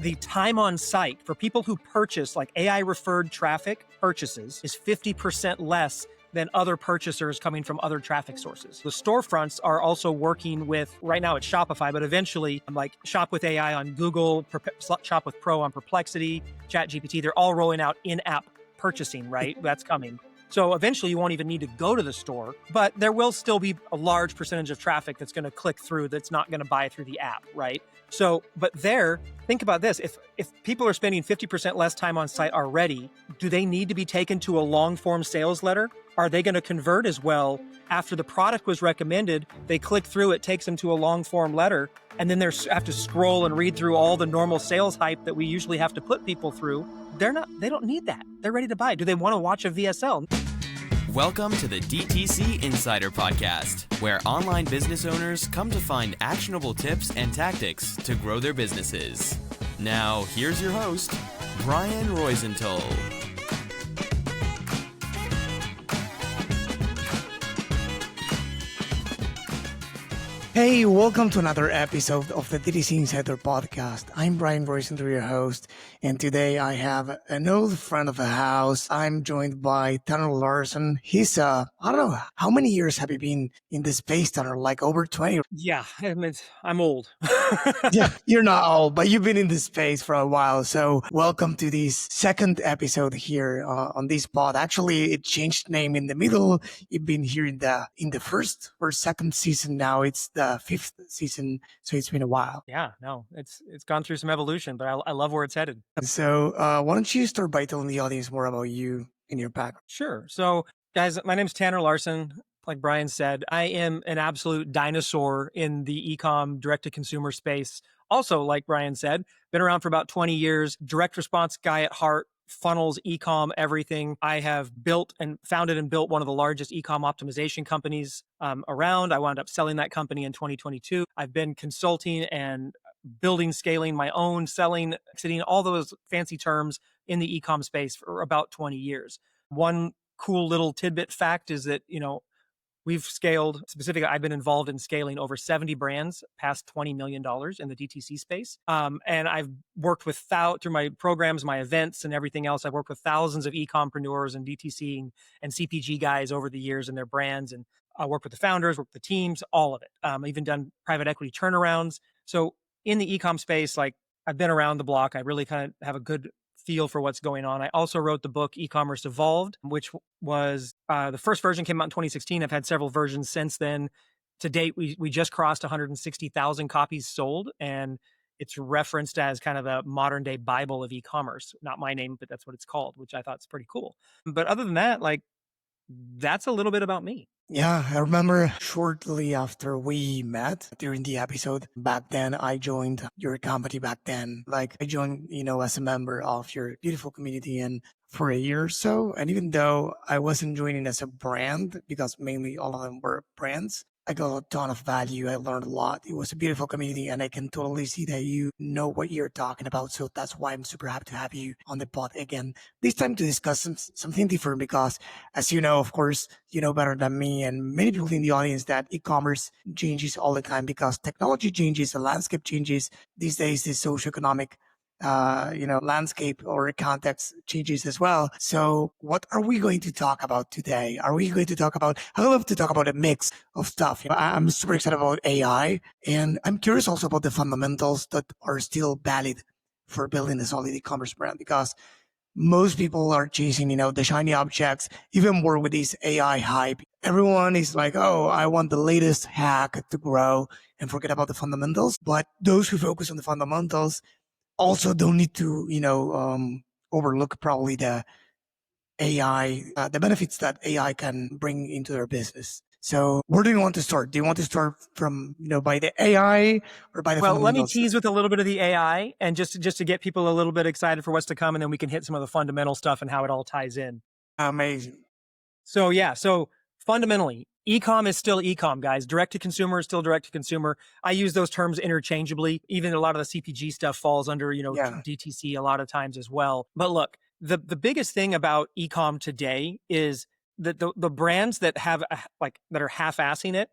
the time on site for people who purchase like AI referred traffic purchases is 50% less than other purchasers coming from other traffic sources. The storefronts are also working with, right now it's Shopify, but eventually like Shop with AI on Google, Shop with Pro on Perplexity, ChatGPT, they're all rolling out in-app purchasing, right? That's coming. So eventually you won't even need to go to the store, but there will still be a large percentage of traffic that's going to click through that's not going to buy through the app, right? So, but think about this. If people are spending 50% less time on site already, do they need to be taken to a long form sales letter? Are they going to convert as well? After the product was recommended, they click through, it takes them to a long form letter, and then they have to scroll and read through all the normal sales hype that we usually have to put people through. They don't need that. They're ready to buy. Do they want to watch a VSL? Welcome to the DTC Insider podcast, where online business owners come to find actionable tips and tactics to grow their businesses. Now, here's your host, Brian Roisentul. Hey, welcome to another episode of the DTC Insider podcast. I'm Brian Roisentul, your host, and today I have an old friend of the house. I'm joined by Tanner Larsson. He's, I don't know, how many years have you been in this space, Tanner? Like over 20? Yeah, I'm old. Yeah, you're not old, but you've been in this space for a while. So welcome to this second episode here on this pod. Actually, it changed name in the middle. You've been here in the first or second season now. It's the fifth season, so it's been a while. Yeah, no, it's gone through some evolution, but I love where it's headed. So why don't you start by telling the audience more about you and your background? Sure. So guys, my name's Tanner Larsson. Like Brian said, I am an absolute dinosaur in the e-com direct-to-consumer space. Also, like Brian said, been around for about 20 years, direct response guy at heart, funnels, e-com, everything. I have founded and built one of the largest e-com optimization companies around. I wound up selling that company in 2022. I've been consulting and building, scaling my own, selling, exiting, all those fancy terms in the e-com space for about 20 years. One cool little tidbit fact is that, we've scaled, specifically, I've been involved in scaling over 70 brands past $20 million in the DTC space. And I've worked with, through my programs, my events and everything else, I've worked with thousands of e-compreneurs and DTC and CPG guys over the years and their brands. And I worked with the founders, worked with the teams, all of it. I've even done private equity turnarounds. So in the e-com space, like I've been around the block. I really kind of have a good feel for what's going on. I also wrote the book E-commerce Evolved, which was the first version came out in 2016. I've had several versions since then. To date, we just crossed 160,000 copies sold, and it's referenced as kind of the modern day Bible of e-commerce. Not my name, but that's what it's called, which I thought is pretty cool. But other than that, like that's a little bit about me. Yeah, I remember shortly after we met during the episode, back then I joined your company back then. Like I joined, as a member of your beautiful community and for a year or so. And even though I wasn't joining as a brand, because mainly all of them were brands, I got a ton of value. I learned a lot. It was a beautiful community, and I can totally see that you know what you're talking about. So that's why I'm super happy to have you on the pod again. This time to discuss something different because, as you know, of course, you know better than me and many people in the audience that e-commerce changes all the time because technology changes, the landscape changes. These days, the socioeconomic landscape or context changes as well. So what are we going to talk about today? I love to talk about a mix of stuff. I'm super excited about AI, and I'm curious also about the fundamentals that are still valid for building a solid e-commerce brand because most people are chasing, the shiny objects, even more with this AI hype. Everyone is like, oh, I want the latest hack to grow and forget about the fundamentals. But those who focus on the fundamentals also don't need to, overlook probably the AI, the benefits that AI can bring into their business. So where do you want to start? Do you want to start from, by the AI or by the Well, let me fundamentals? tease with a little bit of the AI and just to get people a little bit excited for what's to come. And then we can hit some of the fundamental stuff and how it all ties in. Amazing. So fundamentally, e-com is still e-com, guys. Direct to consumer is still direct to consumer. I use those terms interchangeably. Even a lot of the CPG stuff falls under, DTC a lot of times as well. But look, the biggest thing about e-com today is that the brands that have that are half-assing it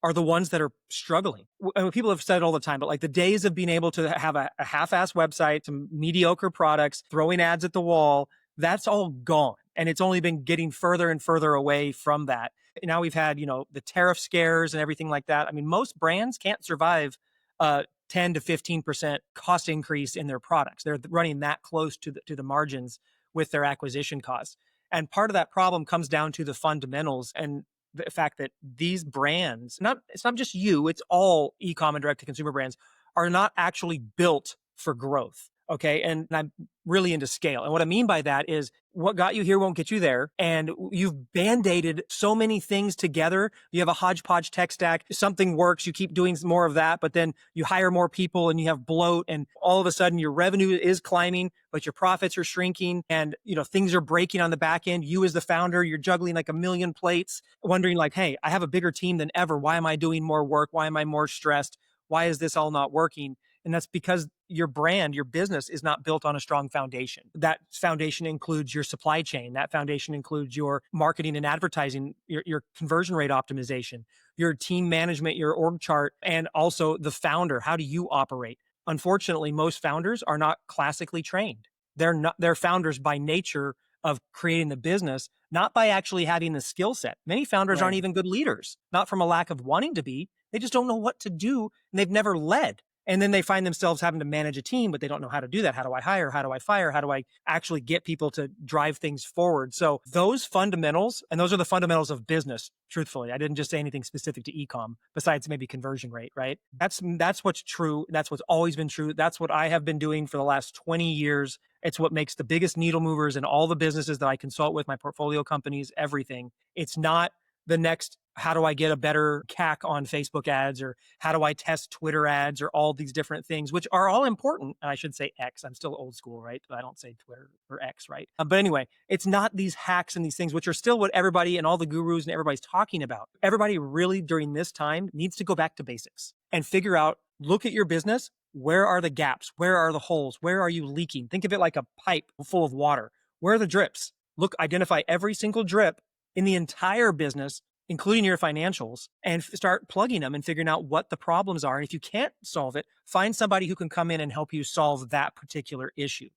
are the ones that are struggling. People have said it all the time, but like the days of being able to have a half-ass website, some mediocre products, throwing ads at the wall, that's all gone. And it's only been getting further and further away from that. Now we've had, the tariff scares and everything like that. I mean, most brands can't survive 10 to 15% cost increase in their products. They're running that close to the margins with their acquisition costs. And part of that problem comes down to the fundamentals and the fact that these brands, it's not just you, it's all e-com and direct to consumer brands, are not actually built for growth. Okay. And I'm really into scale. And what I mean by that is what got you here won't get you there. And you've band-aided so many things together. You have a hodgepodge tech stack. Something works. You keep doing more of that, but then you hire more people and you have bloat. And all of a sudden your revenue is climbing, but your profits are shrinking and, things are breaking on the back end. You as the founder, you're juggling like a million plates, wondering like, hey, I have a bigger team than ever. Why am I doing more work? Why am I more stressed? Why is this all not working? And that's because your brand, your business is not built on a strong foundation. That foundation includes your supply chain. That foundation includes your marketing and advertising, your conversion rate optimization, your team management, your org chart, and also the founder. How do you operate? Unfortunately, most founders are not classically trained. They're founders by nature of creating the business, not by actually having the skill set. Many founders aren't even good leaders, not from a lack of wanting to be. They just don't know what to do and they've never led. And then they find themselves having to manage a team, but they don't know how to do that. How do I hire? How do I fire? How do I actually get people to drive things forward? So those fundamentals, and those are the fundamentals of business, truthfully. I didn't just say anything specific to e-com besides maybe conversion rate, right? That's what's true. That's what's always been true. That's what I have been doing for the last 20 years. It's what makes the biggest needle movers in all the businesses that I consult with, my portfolio companies, everything. It's not the next, how do I get a better CAC on Facebook ads, or how do I test Twitter ads, or all these different things, which are all important. And I should say X. I'm still old school, right? But I don't say Twitter or X, right? But anyway, it's not these hacks and these things, which are still what everybody and all the gurus and everybody's talking about. Everybody really during this time needs to go back to basics and figure out, look at your business. Where are the gaps? Where are the holes? Where are you leaking? Think of it like a pipe full of water. Where are the drips? Look, identify every single drip in the entire business, including your financials, and start plugging them and figuring out what the problems are. And if you can't solve it, find somebody who can come in and help you solve that particular issue.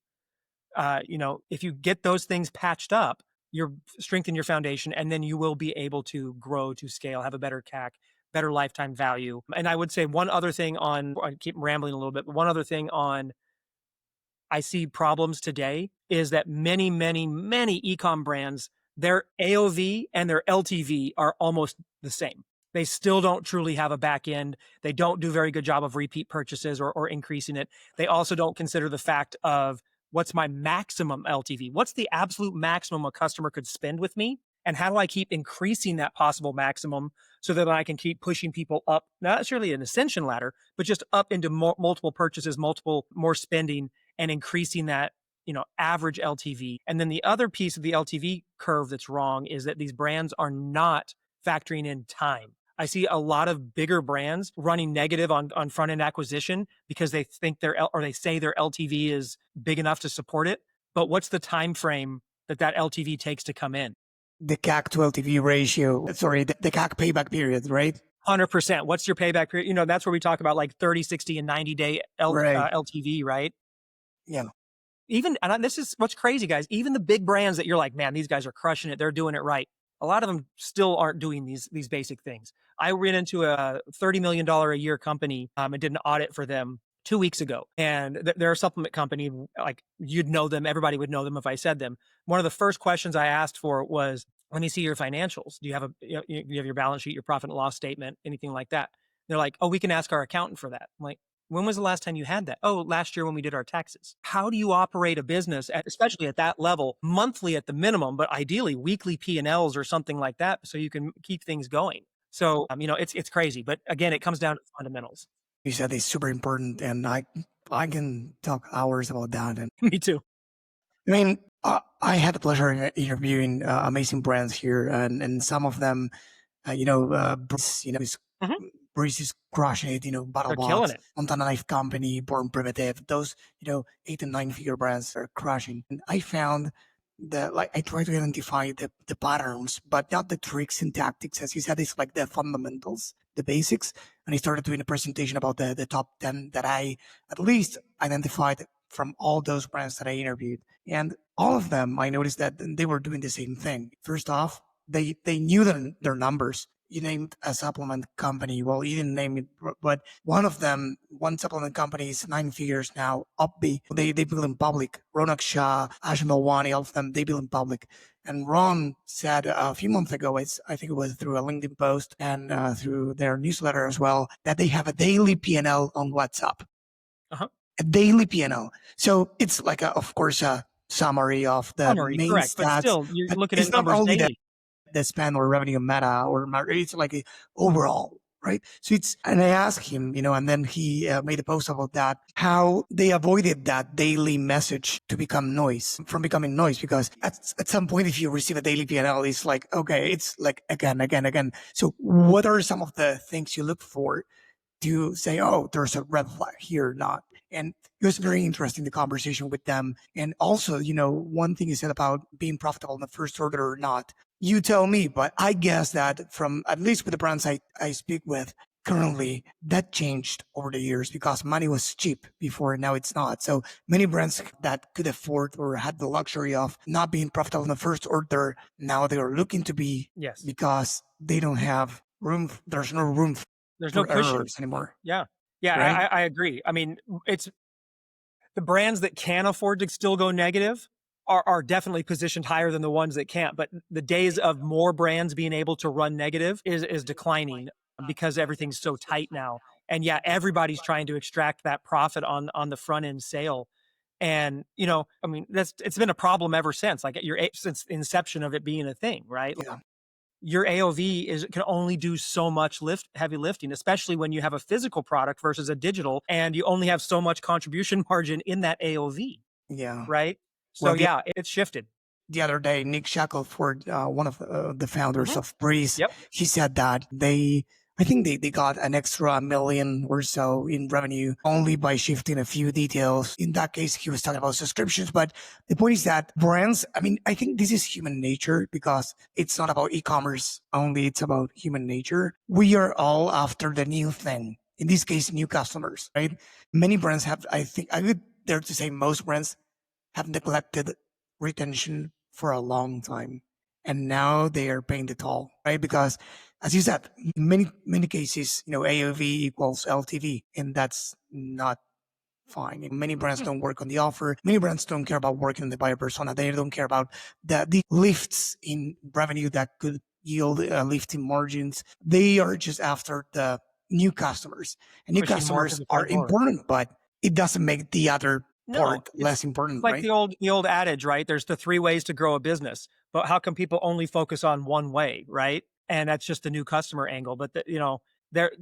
If you get those things patched up, you're strengthen your foundation, and then you will be able to grow, to scale, have a better CAC, better lifetime value. And I would say one other thing I keep rambling a little bit, but one other thing on I see problems today is that many, many, many e-com brands, their AOV and their LTV are almost the same. They still don't truly have a back end. They don't do a very good job of repeat purchases or increasing it. They also don't consider the fact of, what's my maximum LTV? What's the absolute maximum a customer could spend with me? And how do I keep increasing that possible maximum so that I can keep pushing people up, not necessarily an ascension ladder, but just up into multiple purchases, more spending, and increasing that, average LTV. And then the other piece of the LTV curve that's wrong is that these brands are not factoring in time. I see a lot of bigger brands running negative on front end acquisition because they think they say their LTV is big enough to support it. But what's the time frame that LTV takes to come in? The CAC to LTV ratio, the CAC payback period, right? 100%. What's your payback period? That's where we talk about like 30, 60, and 90-day LTV, right? Yeah. And this is what's crazy, guys. Even the big brands that you're like, man, these guys are crushing it. They're doing it right. A lot of them still aren't doing these basic things. I ran into a $30 million a year company and did an audit for them 2 weeks ago. And they're a supplement company. Like, you'd know them. Everybody would know them if I said them. One of the first questions I asked for was, let me see your financials. Do you have you have your balance sheet, your profit and loss statement, anything like that? They're like, oh, we can ask our accountant for that. I'm like, when was the last time you had that? Oh, last year when we did our taxes. How do you operate a business, especially at that level, monthly at the minimum, but ideally weekly P&Ls or something like that, so you can keep things going? So, it's crazy. But again, it comes down to fundamentals. You said it's super important, and I can talk hours about that. And Me too. I mean, I had the pleasure of interviewing amazing brands here, and some of them, Breeze is crushing it, They're killing BattleBots, it. Montana Knife Company, Born Primitive, those 8 and 9 figure brands are crushing. And I found I try to identify the patterns, but not the tricks and tactics. As you said, it's like the fundamentals, the basics. And I started doing a presentation about the top 10 that I at least identified from all those brands that I interviewed. And all of them, I noticed that they were doing the same thing. First off, they knew their numbers. You named a supplement company. Well, you didn't name it, but one of them, one supplement company is 9 figures now. Upbe, they build in public. Ronak Shah, Ashim Alwani, all of them, they build in public. And Ron said a few months ago, I think it was through a LinkedIn post and through their newsletter as well, that they have a daily P&L on WhatsApp. Uh-huh. A daily P&L. So it's like, of course, a summary of the main correct, stats. but still, you're But looking it's at not numbers only daily. the spend or revenue meta or it's like a overall, right? So and I asked him, and then he made a post about that, how they avoided that daily message to becoming noise, because at some point, if you receive a daily P&L, it's like, okay, it's like again. So what are some of the things you look for to say, oh, there's a red flag here or not? And it was very interesting, the conversation with them. And also, one thing you said about being profitable in the first order or not, you tell me, but I guess that from at least with the brands I speak with currently, that changed over the years because money was cheap before, and now it's not. So many brands that could afford or had the luxury of not being profitable in the first order, now they are looking to be, Yes. because they don't have room. There's no room There's for no cushion errors anymore. Yeah, Right? I agree. I mean, it's the brands that can afford to still go negative are definitely positioned higher than the ones that can't. But the days of more brands being able to run negative is declining because everything's so tight now. And yeah, everybody's trying to extract that profit on the front end sale. And I mean, it's been a problem ever since, like since the inception of it being a thing, right? Yeah. Your AOV can only do so much heavy lifting, especially when you have a physical product versus a digital, and you only have so much contribution margin in that AOV, Yeah. right? So Well, yeah, it's shifted. the other day, Nick Shackelford, one of the founders of Breeze, Yep. he said that I think they got an extra million or so in revenue only by shifting a few details. In that case, he was talking about subscriptions, but the point is that brands, I mean, I think this is human nature because it's not about e-commerce only. It's about human nature. We are all after the new thing. In this case, new customers, right? Many brands have, I think I would dare to say most brands have neglected retention for a long time. And now they are paying the toll, right? Because as you said, many cases, AOV equals LTV, and that's not fine. Many brands don't work on the offer. Many brands don't care about working on the buyer persona. They don't care about the lifts in revenue that could yield a lift in margins. They are just after the new customers. And new Pushing more to customers the are front door. important, but it doesn't make the other part less important, like right? the old adage, right? There's the 3 ways to grow a business, but how come people only focus on one way, right? And that's just the new customer angle. But there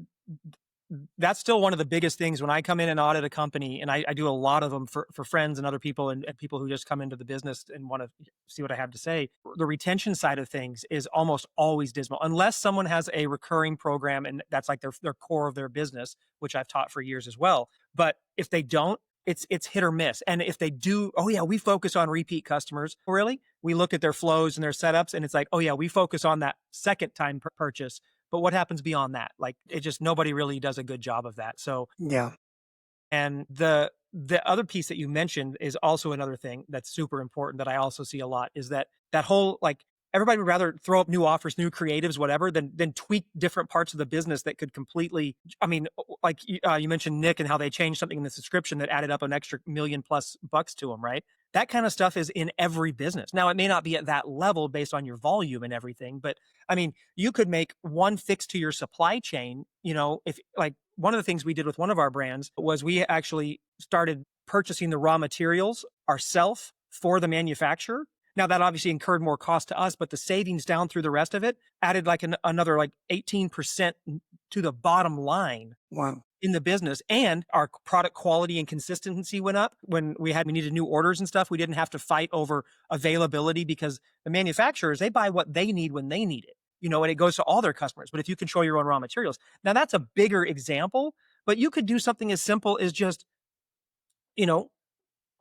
that's still one of the biggest things when I come in and audit a company, and I do a lot of them for friends and other people and people who just come into the business and want to see what I have to say. The retention side of things is almost always dismal, unless someone has a recurring program and that's like their core of their business, which I've taught for years as well. But if they don't, it's hit or miss. And if they do, oh yeah, we focus on repeat customers. Really? We look at their flows and their setups, and it's like, oh yeah, we focus on that second time purchase. But what happens beyond that? Like nobody really does a good job of that. So Yeah. And the other piece that you mentioned is also another thing that's super important that I also see a lot is that whole like everybody would rather throw up new offers, new creatives, whatever, than tweak different parts of the business that could completely. I mean, like you mentioned Nick and how they changed something in the subscription that added up an extra $1,000,000+ to them, right? That kind of stuff is in every business. Now, it may not be at that level based on your volume and everything, but I mean, you could make one fix to your supply chain. If like one of the things we did with one of our brands was we actually started purchasing the raw materials ourselves for the manufacturer. Now that obviously incurred more cost to us, but the savings down through the rest of it added like another like 18% to the bottom line. Wow. In the business, and our product quality and consistency went up when we needed new orders and stuff. We didn't have to fight over availability because the manufacturers, they buy what they need when they need it, and it goes to all their customers. But if you control your own raw materials, now that's a bigger example, but you could do something as simple as just,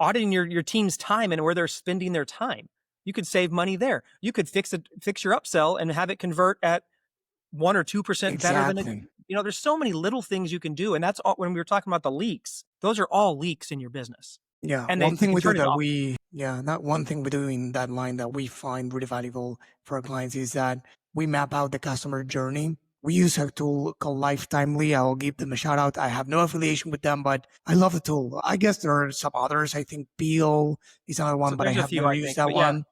auditing your team's time and where they're spending their time. You could save money there. You could fix your upsell and have it convert at 1 or 2% better than it. Exactly. There's so many little things you can do. And that's all, when we were talking about the leaks, those are all leaks in your business. Yeah, And one they thing can we do turn it that off. not one thing we do in that line that we find really valuable for our clients is that we map out the customer journey. We use a tool called Lifetimely. I'll give them a shout out. I have no affiliation with them, but I love the tool. I guess there are some others. I think Peel is another one, So but I there's a have few, never I used think, that but yeah. one.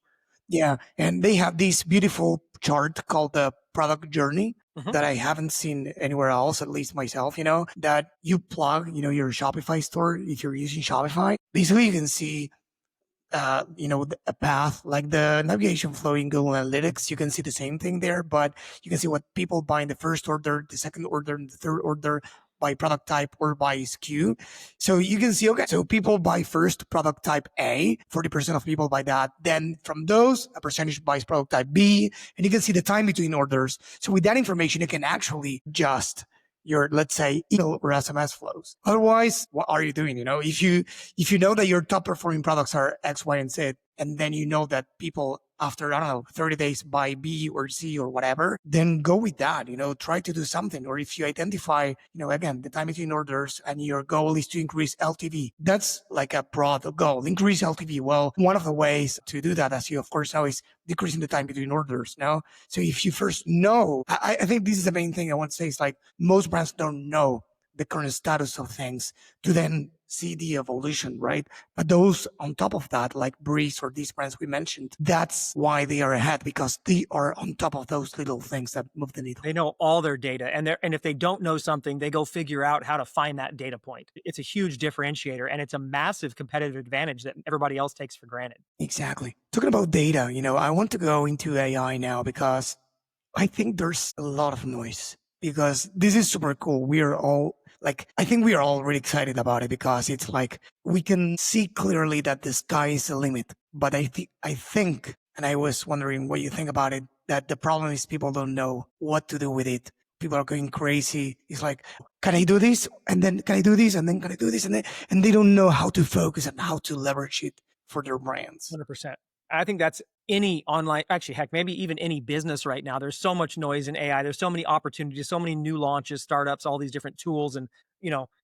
Yeah, and they have this beautiful chart called the product journey Mhm. that I haven't seen anywhere else, at least myself, that you plug, your Shopify store, if you're using Shopify. Basically, you can see, a path like the navigation flow in Google Analytics. You can see the same thing there, but you can see what people buy in the first order, the second order, and the third order by product type or by SKU. So you can see, okay, so people buy first product type A, 40% of people buy that. Then from those, a percentage buys product type B, and you can see the time between orders. So with that information, you can actually adjust your, let's say, email or SMS flows. Otherwise, what are you doing? If you know that your top performing products are X, Y, and Z, and then you know that people after, I don't know, 30 days buy B or C or whatever, then go with that, try to do something. Or if you identify, again, the time between orders and your goal is to increase LTV, that's like a broad goal, increase LTV. Well, one of the ways to do that, as you of course know, is decreasing the time between orders. So if you first know, I think this is the main thing I want to say is like most brands don't know the current status of things to then see the evolution, right? But those on top of that, like Breeze or these brands we mentioned, that's why they are ahead, because they are on top of those little things that move the needle. They know all their data, and if they don't know something, they go figure out how to find that data point. It's a huge differentiator, and it's a massive competitive advantage that everybody else takes for granted. Exactly. Talking about data, I want to go into AI now because I think there's a lot of noise, because this is super cool. I think we are all really excited about it because it's like we can see clearly that the sky is the limit. But I think, and I was wondering what you think about it, that the problem is people don't know what to do with it. People are going crazy. It's like, can I do this? And then can I do this? And then can I do this? And they don't know how to focus and how to leverage it for their brands. 100%. I think that's any online, actually, heck, maybe even any business right now. There's so much noise in AI. There's so many opportunities, so many new launches, startups, all these different tools. And,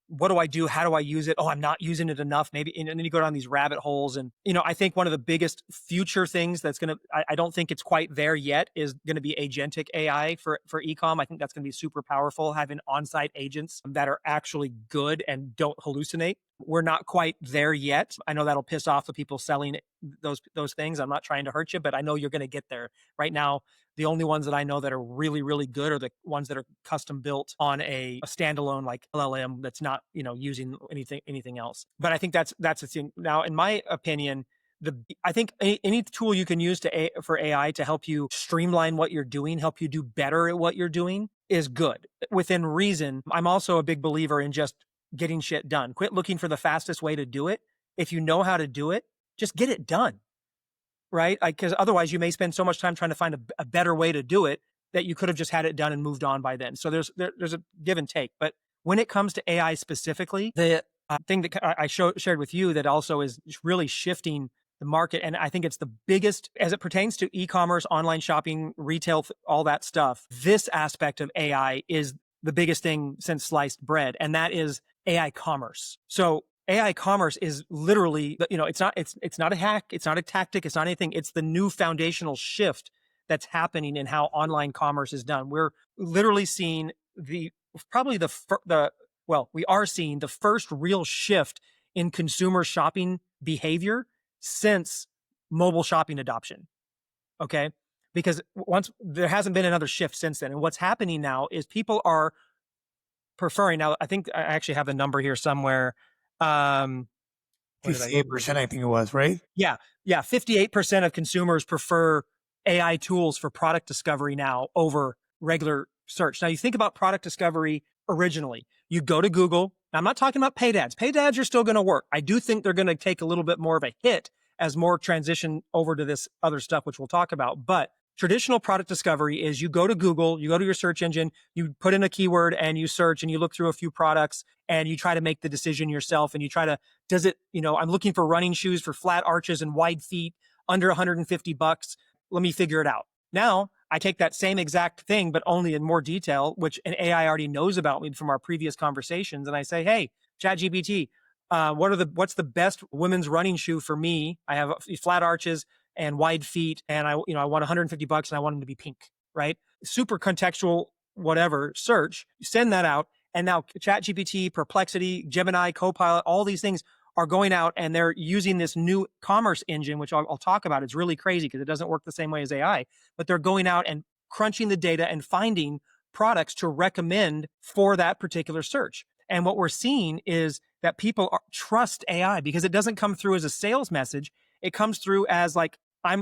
what do I do? How do I use it? Oh, I'm not using it enough. Maybe. And then you go down these rabbit holes. And, I think one of the biggest future things that's going to, I don't think it's quite there yet, is going to be agentic AI for ecom. I think that's going to be super powerful, having on-site agents that are actually good and don't hallucinate. We're not quite there yet. I know that'll piss off the people selling those things. I'm not trying to hurt you, but I know you're going to get there. Right now, the only ones that I know that are really, really good are the ones that are custom built on a standalone like LLM that's not, using anything else. But I think that's the thing. Now, in my opinion, I think any tool you can use for AI to help you streamline what you're doing, help you do better at what you're doing, is good within reason. I'm also a big believer in just getting shit done. Quit looking for the fastest way to do it. If you know how to do it, just get it done. Right? Because otherwise you may spend so much time trying to find a better way to do it that you could have just had it done and moved on by then. So there's a give and take. But when it comes to AI specifically, the thing that I shared with you that also is really shifting the market, and I think it's the biggest as it pertains to e-commerce, online shopping, retail, all that stuff. This aspect of AI is the biggest thing since sliced bread, and that is AI commerce. So AI commerce is literally, it's not a hack, it's not a tactic, it's not anything. It's the new foundational shift that's happening in how online commerce is done. We're literally seeing we are seeing the first real shift in consumer shopping behavior since mobile shopping adoption. Okay, because once there hasn't been another shift since then, and what's happening now is people are preferring. Now, I think I actually have the number here somewhere. 58%, I think it was, right? Yeah. 58% of consumers prefer AI tools for product discovery now over regular search. Now, you think about product discovery originally. You go to Google. Now, I'm not talking about paid ads. Paid ads are still going to work. I do think they're going to take a little bit more of a hit as more transition over to this other stuff, which we'll talk about. But traditional product discovery is you go to Google, you go to your search engine, you put in a keyword and you search and you look through a few products and you try to make the decision yourself. And you try to, I'm looking for running shoes for flat arches and wide feet. under 150 bucks. Let me figure it out. Now I take that same exact thing, but only in more detail, which an AI already knows about me from our previous conversations. And I say, hey, ChatGPT, what's the best women's running shoe for me? I have flat arches and wide feet, and I want 150 bucks, and I want them to be pink, right? Super contextual, whatever search. You send that out, and now ChatGPT, Perplexity, Gemini, Copilot, all these things are going out and they're using this new commerce engine, which I'll talk about. It's really crazy because it doesn't work the same way as AI, but they're going out and crunching the data and finding products to recommend for that particular search. And what we're seeing is that people trust AI because it doesn't come through as a sales message. It comes through as like,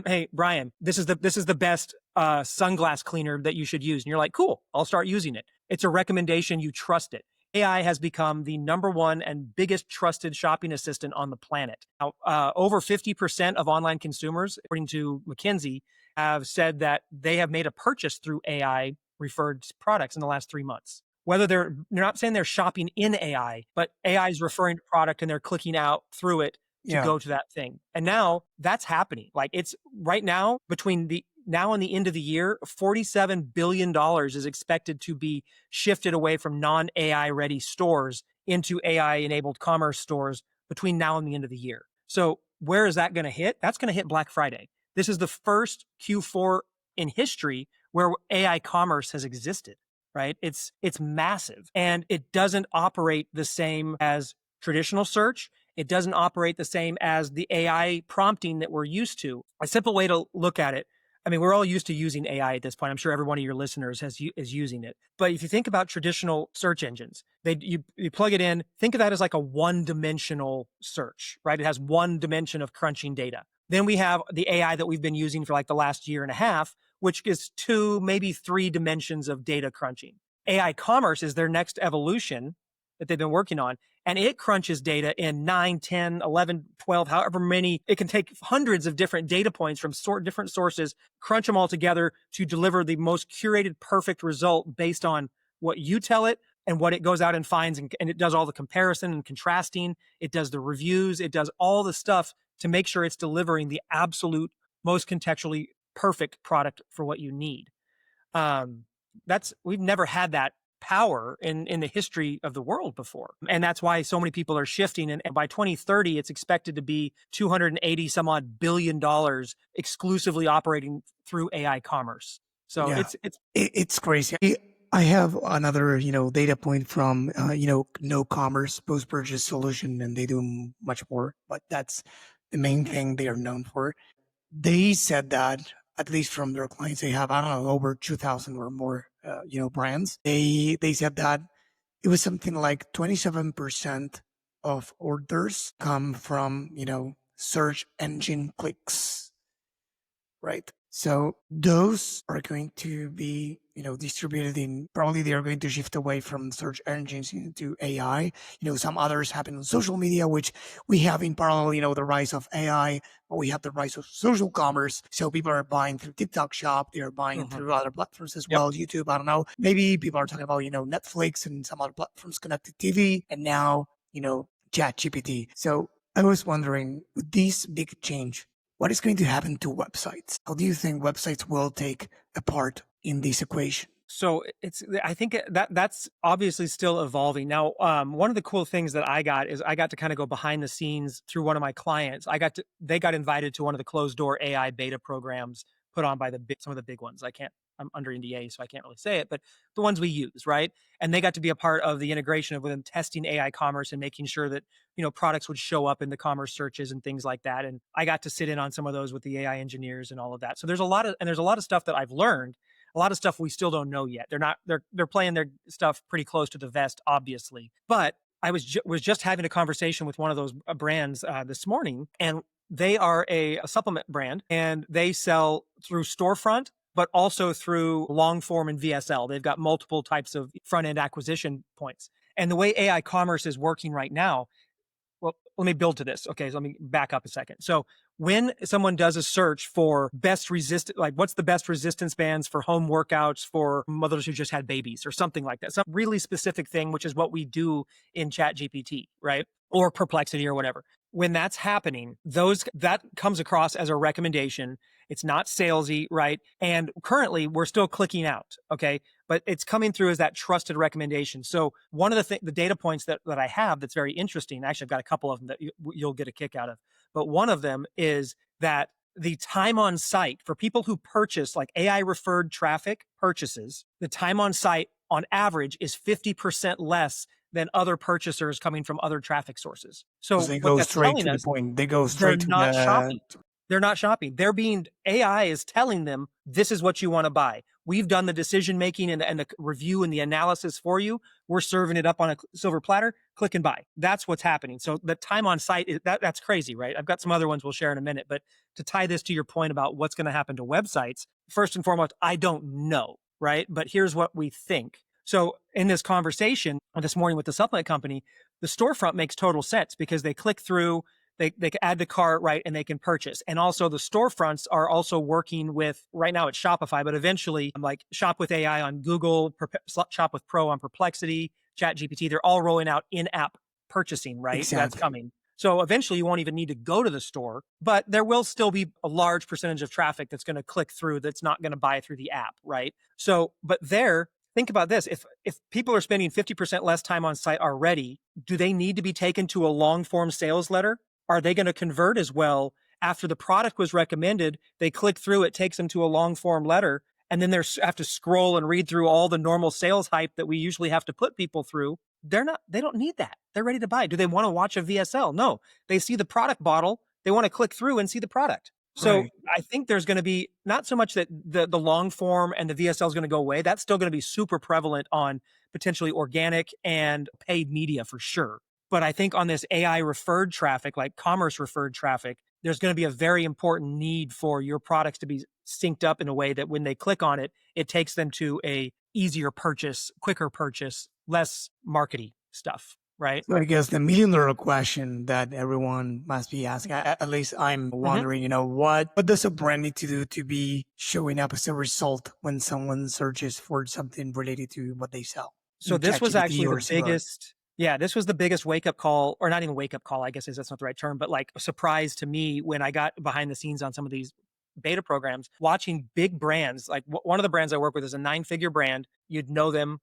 hey, Brian, this is the best sunglass cleaner that you should use. And you're like, cool, I'll start using it. It's a recommendation. You trust it. AI has become the number one and biggest trusted shopping assistant on the planet. Now, over 50% of online consumers, according to McKinsey, have said that they have made a purchase through AI referred products in the last 3 months. Whether they're not saying they're shopping in AI, but AI is referring to product and they're clicking out through it to go to that thing. And now that's happening. Like it's right now between the now and the end of the year, $47 billion is expected to be shifted away from non-AI ready stores into AI enabled commerce stores between now and the end of the year. So where is that going to hit? That's going to hit Black Friday. This is the first Q4 in history where AI commerce has existed, right? It's massive, and it doesn't operate the same as traditional search. It doesn't operate the same as the AI prompting that we're used to. A simple way to look at it, I mean, we're all used to using AI at this point. I'm sure every one of your listeners is using it. But if you think about traditional search engines, you plug it in, think of that as like a one-dimensional search, right? It has one dimension of crunching data. Then we have the AI that we've been using for like the last year and a half, which is 2, maybe 3 dimensions of data crunching. AI commerce is their next evolution that they've been working on. And it crunches data in 9, 10, 11, 12, however many. It can take hundreds of different data points from different sources, crunch them all together to deliver the most curated, perfect result based on what you tell it and what it goes out and finds. And it does all the comparison and contrasting. It does the reviews. It does all the stuff to make sure it's delivering the absolute most contextually perfect product for what you need. We've never had that power in the history of the world before. And that's why so many people are shifting. And by 2030, it's expected to be $280 some odd billion exclusively operating through AI commerce. So it's crazy. I have another, data point from, no commerce post-purchase solution, and they do much more, but that's the main thing they are known for. They said that, at least from their clients, they have, I don't know, over 2,000 or more, brands. They said that it was something like 27% of orders come from, search engine clicks, right? So those are going to be, distributed in, probably they are going to shift away from search engines into AI. Some others happen on social media, which we have in parallel, the rise of AI, but we have the rise of social commerce. So people are buying through TikTok Shop. They are buying through other platforms as well, YouTube. I don't know. Maybe people are talking about, Netflix and some other platforms, connected TV, and now, ChatGPT. So I was wondering, with this big change, what is going to happen to websites? How do you think websites will take a part in this equation? So I think that's obviously still evolving. Now, one of the cool things that I got is I got to kind of go behind the scenes through one of my clients. They got invited to one of the closed door AI beta programs put on by some of the big ones. I'm under NDA, so I can't really say it, but the ones we use, right? And they got to be a part of the integration of them testing AI commerce and making sure that, products would show up in the commerce searches and things like that. And I got to sit in on some of those with the AI engineers and all of that. So there's a lot of stuff that I've learned, a lot of stuff we still don't know yet. They're playing their stuff pretty close to the vest, obviously. But I was just having a conversation with one of those brands this morning, and they are a supplement brand, and they sell through storefront, but also through long form and VSL. They've got multiple types of front end acquisition points. And the way AI commerce is working right now, well, let me build to this. Okay, so let me back up a second. So when someone does a search for what's the best resistance bands for home workouts for mothers who just had babies or something like that, some really specific thing, which is what we do in ChatGPT, right? Or Perplexity or whatever. when that's happening, that comes across as a recommendation. It's not salesy, right? And currently we're still clicking out, okay? But it's coming through as that trusted recommendation. So one of the data points that I have that's very interesting, actually I've got a couple of them that you'll get a kick out of, but one of them is that the time on site for people who purchase like AI referred traffic purchases, the time on site on average is 50% less than other purchasers coming from other traffic sources. So They what go that's straight telling to the us, point. They go they're straight to not the. shopping. They're not shopping. AI is telling them, this is what you want to buy. We've done the decision making and the review and the analysis for you. We're serving it up on a silver platter, click and buy. That's what's happening. So the time on site, that's crazy, right? I've got some other ones we'll share in a minute, but to tie this to your point about what's going to happen to websites, first and foremost, I don't know, right? But here's what we think. So in this conversation this morning with the supplement company, the storefront makes total sense because they click through, they can add to cart, right, and they can purchase. And also the storefronts are also working with, right now it's Shopify, but eventually like Shop with AI on Google, Shop with Pro on Perplexity, ChatGPT, they're all rolling out in-app purchasing, right? That's Exactly. coming. So eventually you won't even need to go to the store, but there will still be a large percentage of traffic that's going to click through that's not going to buy through the app, right? So, but think about this. If people are spending 50% less time on site already, do they need to be taken to a long form sales letter? Are they going to convert as well after the product was recommended? They click through, it takes them to a long form letter, and then they have to scroll and read through all the normal sales hype that we usually have to put people through. They don't need that. They're ready to buy. Do they want to watch a VSL? No, they see the product bottle. They want to click through and see the product. So Right. I think there's going to be not so much that the long form and the VSL is going to go away. That's still going to be super prevalent on potentially organic and paid media for sure. But I think on this AI referred traffic, like commerce referred traffic, there's going to be a very important need for your products to be synced up in a way that when they click on it, it takes them to a easier purchase, quicker purchase, less markety stuff, right? So I guess the $1 million question that everyone must be asking, at least I'm wondering, what does a brand need to do to be showing up as a result when someone searches for something related to what they sell? So in this was ChatGPT actually the or similar? biggest, yeah, this was the biggest wake up call, or not even wake up call, I guess that's not the right term, but like a surprise to me when I got behind the scenes on some of these beta programs, watching big brands. Like one of the brands I work with is a 9-figure brand. You'd know them,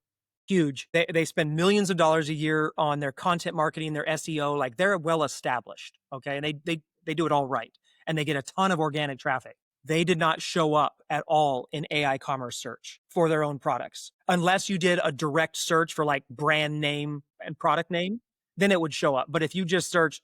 huge. They spend millions of dollars a year on their content marketing, their SEO. Like they're well established, okay, and they do it all right, and they get a ton of organic traffic. They did not show up at all in AI commerce search for their own products. Unless you did a direct search for like brand name and product name, then it would show up. But if you just search,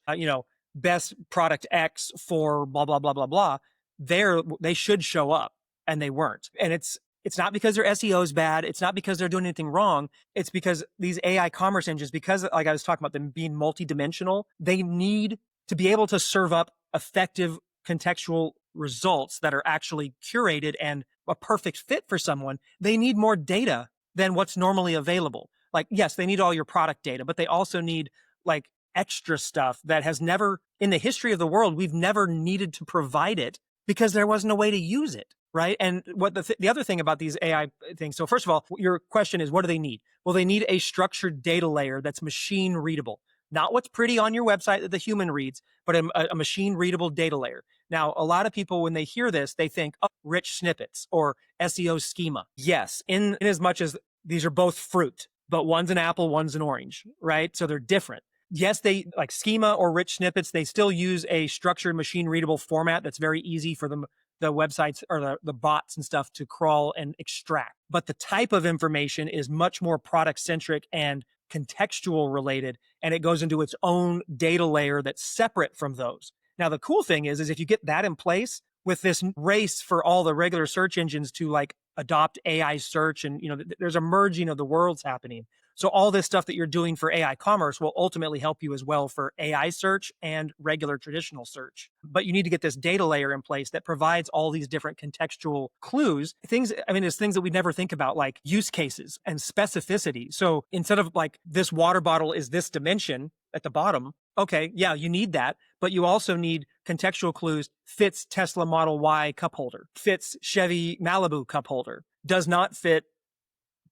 best product X for blah, blah, blah, blah, blah, they should show up, and they weren't. And it's not because their SEO is bad. It's not because they're doing anything wrong. It's because these AI commerce engines, because like I was talking about them being multidimensional, they need to be able to serve up effective contextual results that are actually curated and a perfect fit for someone. They need more data than what's normally available. Like, yes, they need all your product data, but they also need like extra stuff that has never, in the history of the world, we've never needed to provide it because there wasn't a way to use it, right? And what the other thing about these AI things, so first of all, your question is, what do they need? Well, they need a structured data layer that's machine readable. Not what's pretty on your website that the human reads, but a machine readable data layer. Now, a lot of people, when they hear this, they think, oh, rich snippets or SEO schema. Yes, in as much as these are both fruit, but one's an apple, one's an orange, right? So they're different. Yes, they like schema or rich snippets. They still use a structured machine readable format that's very easy for the websites or the bots and stuff to crawl and extract. But the type of information is much more product centric and contextual related, and it goes into its own data layer that's separate from those. Now, the cool thing is if you get that in place with this race for all the regular search engines to like adopt AI search, and there's a merging of the worlds happening. So all this stuff that you're doing for AI commerce will ultimately help you as well for AI search and regular traditional search. But you need to get this data layer in place that provides all these different contextual clues. There's things that we never think about, like use cases and specificity. So instead of like this water bottle is this dimension at the bottom, okay, yeah, you need that. But you also need contextual clues. Fits Tesla Model Y cup holder, fits Chevy Malibu cup holder, does not fit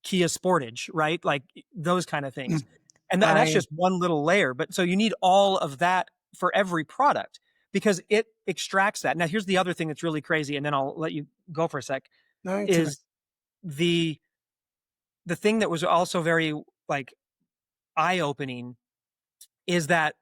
Kia Sportage, right? Like those kind of things. And that's I just one little layer. But so you need all of that for every product because it extracts that. Now, here's the other thing that's really crazy, and then I'll let you go for a sec, No, it's okay. is the thing that was also very like eye-opening is that,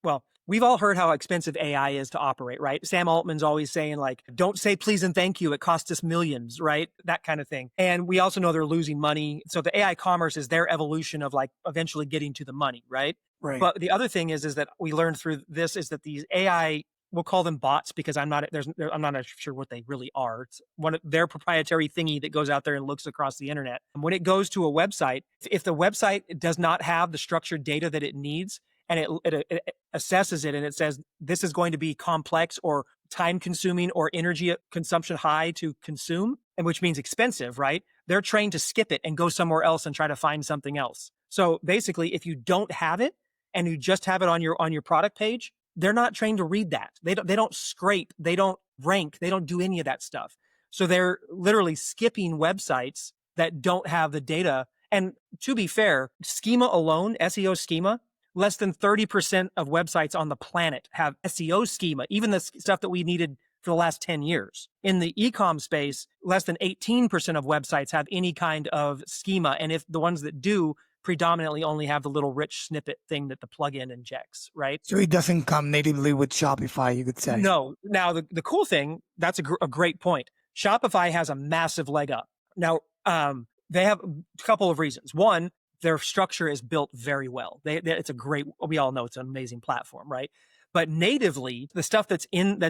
well, we've all heard how expensive AI is to operate, right? Sam Altman's always saying like, don't say please and thank you. It costs us millions, right? That kind of thing. And we also know they're losing money. So the AI commerce is their evolution of like eventually getting to the money, right? Right. But the other thing is that we learned through this is that these AI, we'll call them bots because I'm not sure what they really are. It's one of their proprietary thingy that goes out there and looks across the internet. When it goes to a website, if the website does not have the structured data that it needs, and it assesses it and it says this is going to be complex or time consuming or energy consumption high to consume, and which means expensive, right? They're trained to skip it and go somewhere else and try to find something else. So basically, if you don't have it and you just have it on your product page, they're not trained to read that. They don't scrape, they don't rank, they don't do any of that stuff. So they're literally skipping websites that don't have the data. And to be fair, schema alone, SEO schema, less than 30% of websites on the planet have SEO schema, even the stuff that we needed for the last 10 years. In the e-com space, less than 18% of websites have any kind of schema. And if the ones that do predominantly only have the little rich snippet thing that the plugin injects, right? So it doesn't come natively with Shopify, you could say. No. Now, the cool thing, that's a great point. Shopify has a massive leg up. Now, they have a couple of reasons. One, their structure is built very well. It's a great, we all know it's an amazing platform, right? But natively, the stuff that's in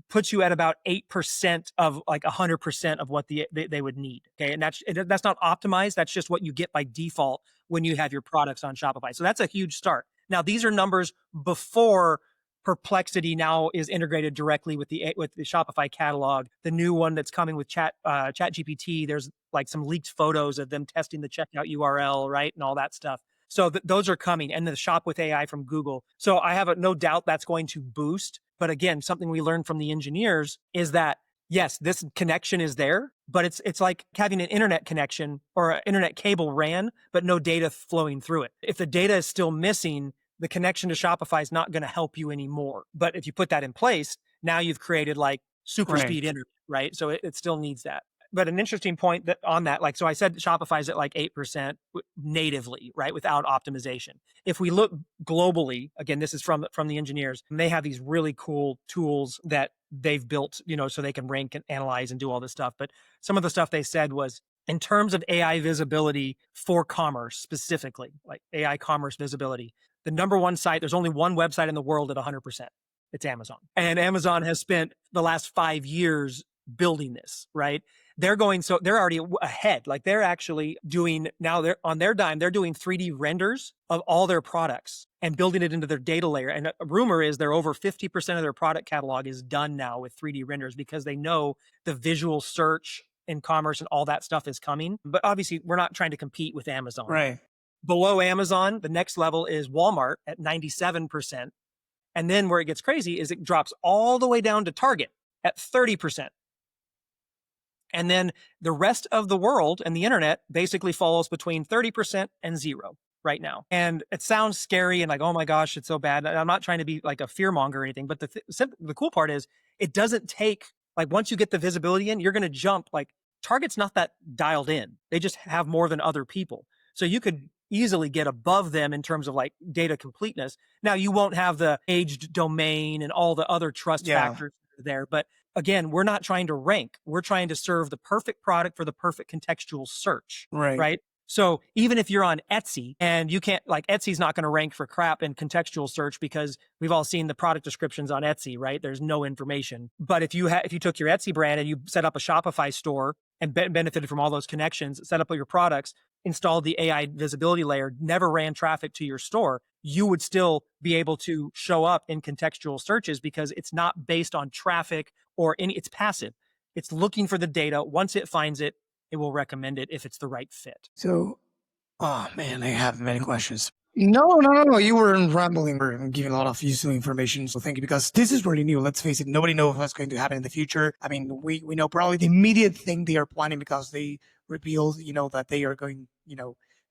puts you at about 8% of like 100% of what they would need. Okay. And that's not optimized. That's just what you get by default when you have your products on Shopify. So that's a huge start. Now, these are numbers before Perplexity now is integrated directly with the Shopify catalog. The new one that's coming with ChatGPT, there's like some leaked photos of them testing the checkout URL, right? And all that stuff. So those are coming, and the shop with AI from Google. So I have no doubt that's going to boost. But again, something we learned from the engineers is that, yes, this connection is there, but it's like having an internet connection or an internet cable ran, but no data flowing through it. If the data is still missing, the connection to Shopify is not going to help you anymore. But if you put that in place, now you've created like super speed internet, right? So it still needs that. But an interesting point that on that, like, so I said Shopify's at like 8% natively, right? Without optimization. If we look globally, again, this is from the engineers, and they have these really cool tools that they've built, so they can rank and analyze and do all this stuff. But some of the stuff they said was, in terms of AI visibility for commerce specifically, like AI commerce visibility, the number one site, there's only one website in the world at 100%. It's Amazon. And Amazon has spent the last 5 years building this, right? They're already ahead. Like they're actually doing, now they're on their dime, they're doing 3D renders of all their products and building it into their data layer. And a rumor is they're over 50% of their product catalog is done now with 3D renders because they know the visual search in commerce and all that stuff is coming. But obviously we're not trying to compete with Amazon. Right. Below Amazon, the next level is Walmart at 97%. And then where it gets crazy is it drops all the way down to Target at 30%. And then the rest of the world and the internet basically falls between 30% and 0 right now. And it sounds scary and like, oh my gosh, it's so bad. I'm not trying to be like a fear monger or anything, but the cool part is it doesn't take, like once you get the visibility in, you're going to jump. Like Target's not that dialed in. They just have more than other people. So you could easily get above them in terms of like data completeness. Now you won't have the aged domain and all the other trust factors there, but again, we're not trying to rank. We're trying to serve the perfect product for the perfect contextual search, right? So even if you're on Etsy and you can't, like Etsy's not going to rank for crap in contextual search because we've all seen the product descriptions on Etsy, right? There's no information. But if you took your Etsy brand and you set up a Shopify store and benefited from all those connections, set up all your products, installed the AI visibility layer, never ran traffic to your store, you would still be able to show up in contextual searches because it's not based on traffic or it's passive. It's looking for the data. Once it finds it, it will recommend it if it's the right fit. So, oh man, I have many questions. No. You weren't rambling. We're giving a lot of useful information. So thank you, because this is really new. Let's face it. Nobody knows what's going to happen in the future. I mean, we know probably the immediate thing they are planning because they revealed, that they are going,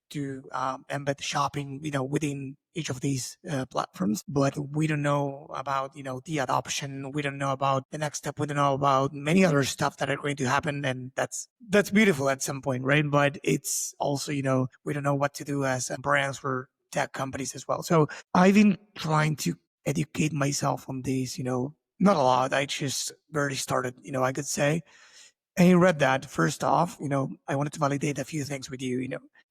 to embed shopping, within each of these platforms, but we don't know about, the adoption. We don't know about the next step. We don't know about many other stuff that are going to happen. And that's beautiful at some point, right? But it's also, we don't know what to do as brands or tech companies as well. So I've been trying to educate myself on this, not a lot. I just barely started, I could say. And you read that. First off, I wanted to validate a few things with you.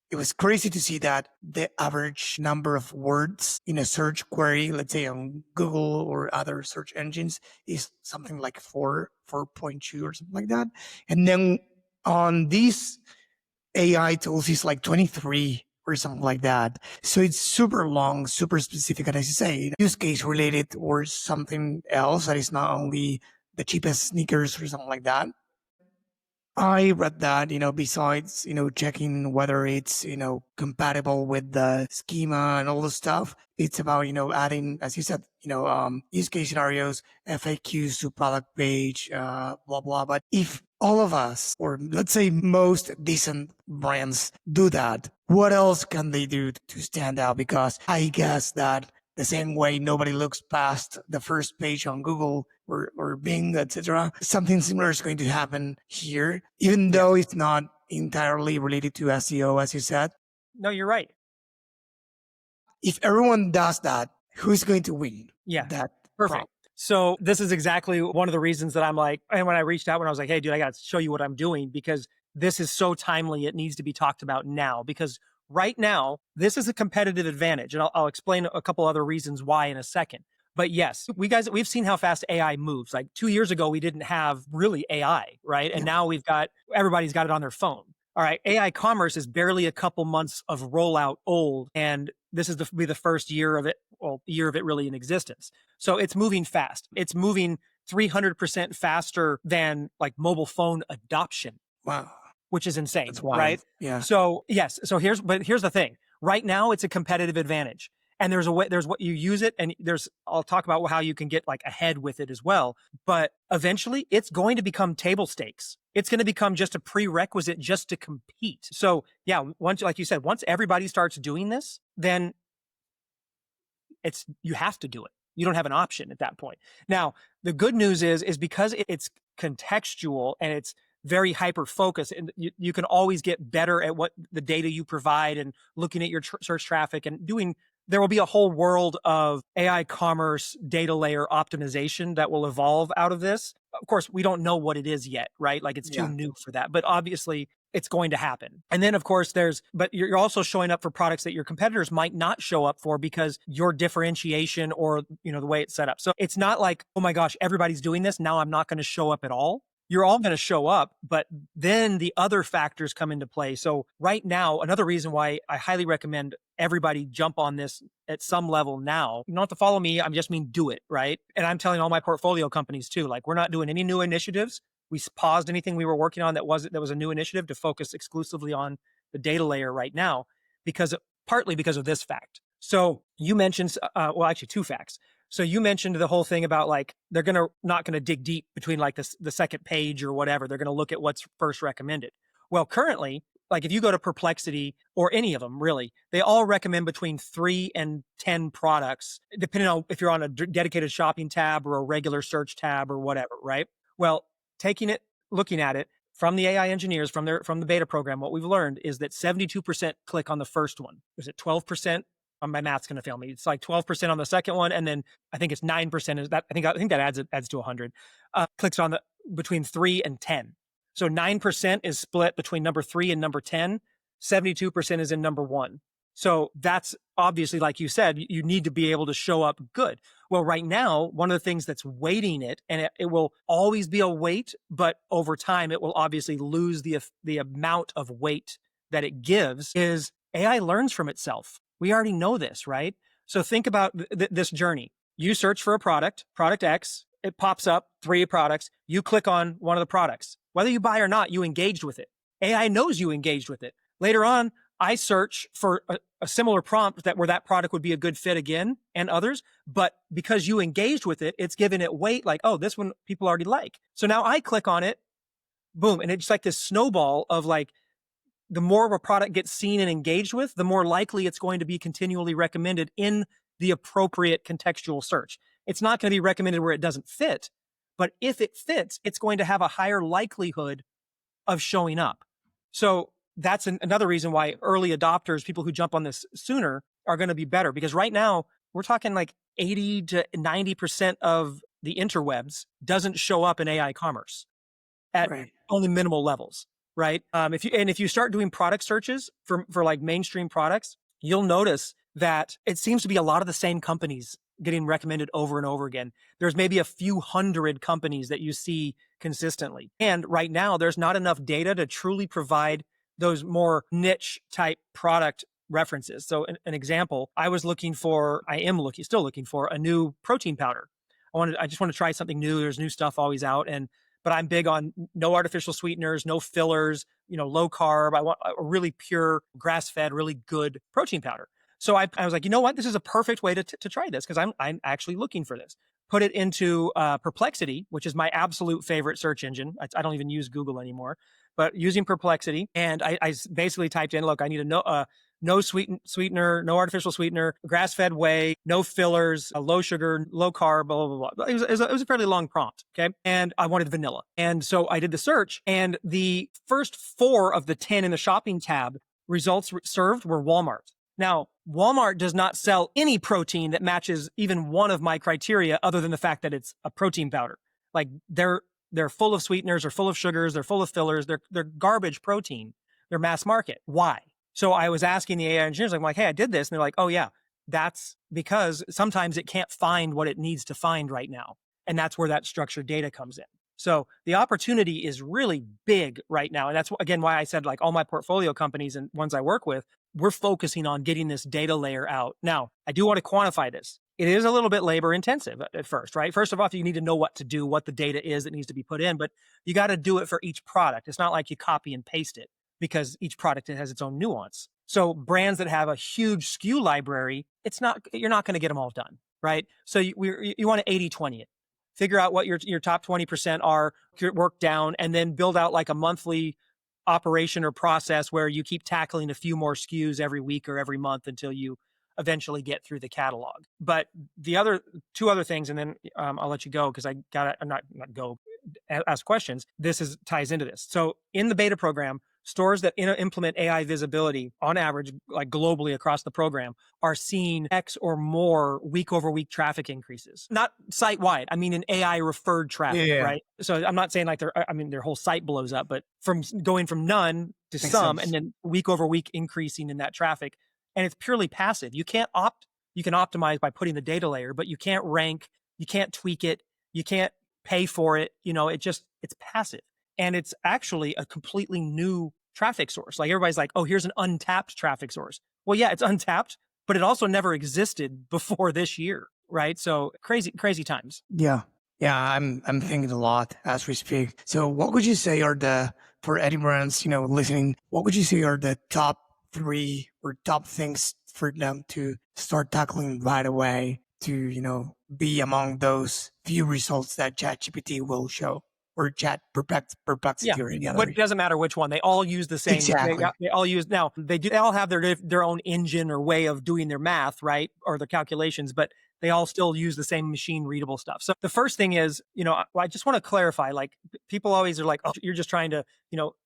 It was crazy to see that the average number of words in a search query, let's say on Google or other search engines, is something like 4.2 or something like that. And then on these AI tools, it's like 23 or something like that. So it's super long, super specific. And as you say, use case related or something else that is not only the cheapest sneakers or something like that. I read that, besides, checking whether it's, compatible with the schema and all the stuff, it's about, adding, as you said, use case scenarios, FAQs to product page, blah, blah. But if all of us, or let's say most decent brands do that, what else can they do to stand out? Because I guess that the same way nobody looks past the first page on Google or Bing, etc. Something similar is going to happen here, even though it's not entirely related to SEO, as you said. No, you're right. If everyone does that, who's going to win? Yeah. That Perfect. problem? So this is exactly one of the reasons that I'm like, and when I reached out, when I was like, hey, dude, I got to show you what I'm doing because this is so timely. It needs to be talked about now because right now, this is a competitive advantage. And I'll explain a couple other reasons why in a second. But yes, we've seen how fast AI moves. Like 2 years ago, we didn't have really AI, right? And now everybody's got it on their phone. All right, AI commerce is barely a couple months of rollout old, and this is be the first year of it, year of it really in existence. So it's moving fast. It's moving 300% faster than like mobile phone adoption. Wow. Which is insane, That's wild. right? Yeah. So yes, here's the thing. Right now, it's a competitive advantage. And there's what you use it, and I'll talk about how you can get like ahead with it as well. But eventually it's going to become table stakes. It's going to become just a prerequisite just to compete. So yeah, like you said, once everybody starts doing this, then you have to do it. You don't have an option at that point. Now, the good news is because it's contextual and it's very hyper focused, and you can always get better at what the data you provide and looking at your search traffic and there will be a whole world of AI commerce data layer optimization that will evolve out of this. Of course, we don't know what it is yet, right? Like it's too new for that, but obviously it's going to happen. And then of course but you're also showing up for products that your competitors might not show up for because your differentiation or, the way it's set up. So it's not like, oh my gosh, everybody's doing this. Now I'm not going to show up at all. You're all going to show up, but then the other factors come into play. So right now, another reason why I highly recommend everybody jump on this at some level now. You don't have to follow me. I just mean do it, right? And I'm telling all my portfolio companies too, like we're not doing any new initiatives. We paused anything we were working on that was a new initiative to focus exclusively on the data layer right now, partly because of this fact. So you mentioned, actually 2 facts. So you mentioned the whole thing about like, they're not going to dig deep between like the second page or whatever. They're going to look at what's first recommended. Well, currently, like if you go to Perplexity or any of them really, they all recommend between 3 and 10 products, depending on if you're on a dedicated shopping tab or a regular search tab or whatever, right? Well, looking at it from the AI engineers, from the beta program, what we've learned is that 72% click on the first one. Is it 12%? My math's going to fail me. It's like 12% on the second one. And then I think it's 9% is that, I think that adds to 100, clicks on between 3 and 10. So 9% is split between number 3 and number 10. 72% is in number 1. So that's obviously, like you said, you need to be able to show up good. Well, right now, one of the things that's weighting it, and it will always be a weight, but over time, it will obviously lose the amount of weight that it gives, is AI learns from itself. We already know this, right? So think about this journey. You search for a product X, it pops up 3 products. You click on one of the products. Whether you buy or not, you engaged with it. AI knows you engaged with it. Later on, I search for a similar prompt where that product would be a good fit again and others. But because you engaged with it, it's given it weight like, oh, this one people already like. So now I click on it, boom. And it's like this snowball of like, the more of a product gets seen and engaged with, the more likely it's going to be continually recommended in the appropriate contextual search. It's not going to be recommended where it doesn't fit, but if it fits, it's going to have a higher likelihood of showing up. So that's another reason why early adopters, people who jump on this sooner, are going to be better, because right now we're talking like 80 to 90% of the interwebs doesn't show up in AI commerce at only minimal levels, right? If you start doing product searches for like mainstream products, you'll notice that it seems to be a lot of the same companies getting recommended over and over again. There's maybe a few hundred companies that you see consistently. And right now, there's not enough data to truly provide those more niche type product references. So an example, I am still looking for a new protein powder. I just want to try something new. There's new stuff always out. But I'm big on no artificial sweeteners, no fillers, low carb. I want a really pure, grass-fed, really good protein powder. So I was like, you know what? This is a perfect way to try this, because I'm actually looking for this. Put it into Perplexity, which is my absolute favorite search engine. I don't even use Google anymore, but using Perplexity. And I basically typed in, look, I need no sweetener, no artificial sweetener, grass-fed whey, no fillers, low sugar, low carb, blah, blah, blah. It was a fairly long prompt, okay? And I wanted vanilla. And so I did the search, and the first 4 of the 10 in the shopping tab results served were Walmart. Now, Walmart does not sell any protein that matches even one of my criteria, other than the fact that it's a protein powder. Like they're full of sweeteners, they're full of sugars, they're full of fillers, they're garbage protein. They're mass market. Why? So I was asking the AI engineers, I'm like, hey, I did this. And they're like, oh yeah, that's because sometimes it can't find what it needs to find right now. And that's where that structured data comes in. So the opportunity is really big right now. And that's, again, why I said, like, all my portfolio companies and ones I work with, we're focusing on getting this data layer out. Now, I do want to quantify this. It is a little bit labor intensive at first, right? First of all, you need to know what to do, what the data is that needs to be put in, but you got to do it for each product. It's not like you copy and paste it, because each product has its own nuance. So brands that have a huge SKU library, you're not going to get them all done, right? So you want to 80-20 it. Figure out what your top 20% are, work down, and then build out like a monthly operation or process where you keep tackling a few more SKUs every week or every month until you eventually get through the catalog. But the two other things, and then I'll let you go, because I got to not go, ask questions. This ties into this. So in the beta program, stores that implement AI visibility on average, like globally across the program, are seeing X or more week over week traffic increases. Not site wide. I mean, in AI referred traffic, right? So I'm not saying like their whole site blows up, but from going from none to Makes some, sense. and then week over week increasing in that traffic. And it's purely passive. You can optimize by putting the data layer, but you can't rank, you can't tweak it, you can't pay for it. It's passive. And it's actually a completely new traffic source. Like everybody's like, oh, here's an untapped traffic source. Well, yeah, it's untapped, but it also never existed before this year, right? So crazy times. Yeah. I'm thinking a lot as we speak. So what would you say are for any brands, listening, what would you say are the top 3 or top things for them to start tackling right away to, be among those few results that ChatGPT will show? Or Perplexity or any other. It doesn't matter which one. They all use the same. Exactly. They all use, now they all have their own engine or way of doing their math, right? Or their calculations, but they all still use the same machine readable stuff. So the first thing is, I just want to clarify, like people always are like, oh, you're just trying to,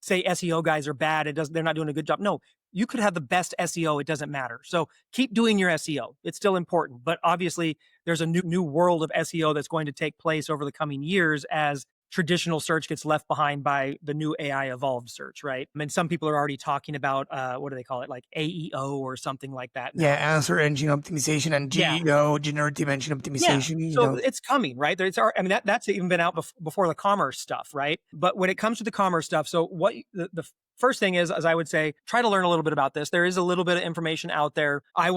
say SEO guys are bad. They're not doing a good job. No, you could have the best SEO. It doesn't matter. So keep doing your SEO. It's still important, but obviously there's a new world of SEO that's going to take place over the coming years as traditional search gets left behind by the new AI evolved search, right? I mean, some people are already talking about, what do they call it? Like AEO or something like that now. Yeah, answer engine optimization and GEO, generative engine optimization. Yeah. So it's coming, right? That's even been out before the commerce stuff, right? But when it comes to the commerce stuff, so what the first thing is, as I would say, try to learn a little bit about this. There is a little bit of information out there. I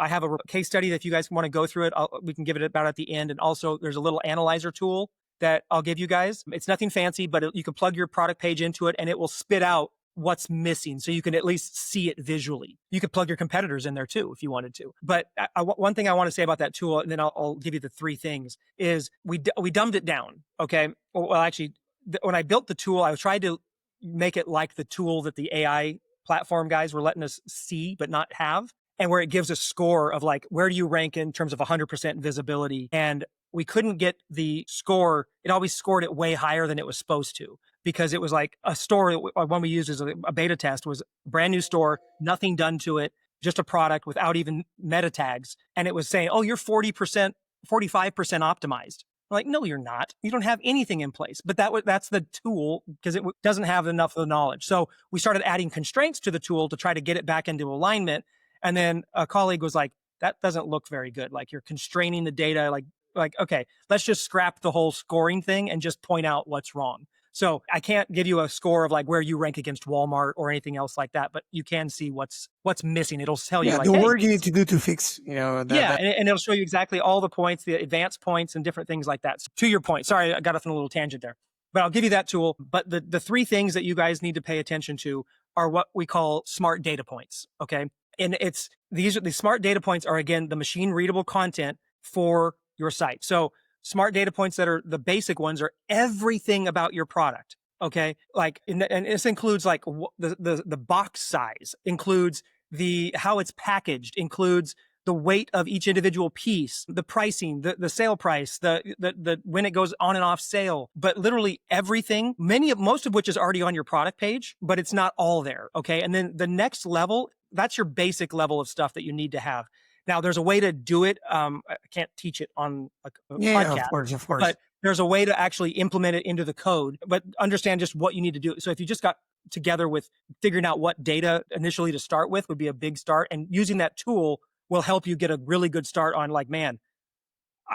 have a case study that if you guys want to go through it, we can give it about at the end. And also there's a little analyzer tool that I'll give you guys. It's nothing fancy, but you can plug your product page into it and it will spit out what's missing. So you can at least see it visually. You could plug your competitors in there too, if you wanted to. But one thing I want to say about that tool, and then I'll give you the 3 things, is we dumbed it down. Okay. Well, actually, when I built the tool, I tried to make it like the tool that the AI platform guys were letting us see but not have, and where it gives a score of like, where do you rank in terms of 100% visibility? And we couldn't get the score. It always scored it way higher than it was supposed to, because it was like a store. One we used as a beta test was a brand new store, nothing done to it, just a product without even meta tags. And it was saying, oh, you're 40%, 45% optimized. I'm like, no, you're not. You don't have anything in place. But that's the tool, because it doesn't have enough of the knowledge. So we started adding constraints to the tool to try to get it back into alignment. And then a colleague was like, that doesn't look very good. Like, you're constraining the data. Like, okay, let's just scrap the whole scoring thing and just point out what's wrong. So I can't give you a score of like where you rank against Walmart or anything else like that, but you can see what's missing. It'll tell you like, the hey, work you need to do to fix, and it'll show you exactly all the points, the advanced points and different things like that. So to your point, sorry, I got off on a little tangent there, but I'll give you that tool. But the three things that you guys need to pay attention to are what we call smart data points. Okay. And the smart data points are, again, the machine readable content for your site. So smart data points that are the basic ones are everything about your product. Okay. Like, and this includes like the box size, includes how it's packaged, includes the weight of each individual piece, the pricing, the sale price, the when it goes on and off sale, but literally everything, most of which is already on your product page, but it's not all there. Okay. And then the next level, that's your basic level of stuff that you need to have. Now, there's a way to do it. I can't teach it on a podcast, of course. but there's a way to actually implement it into the code, but understand just what you need to do. So if you just got together with figuring out what data initially to start with would be a big start, and using that tool will help you get a really good start on like, man,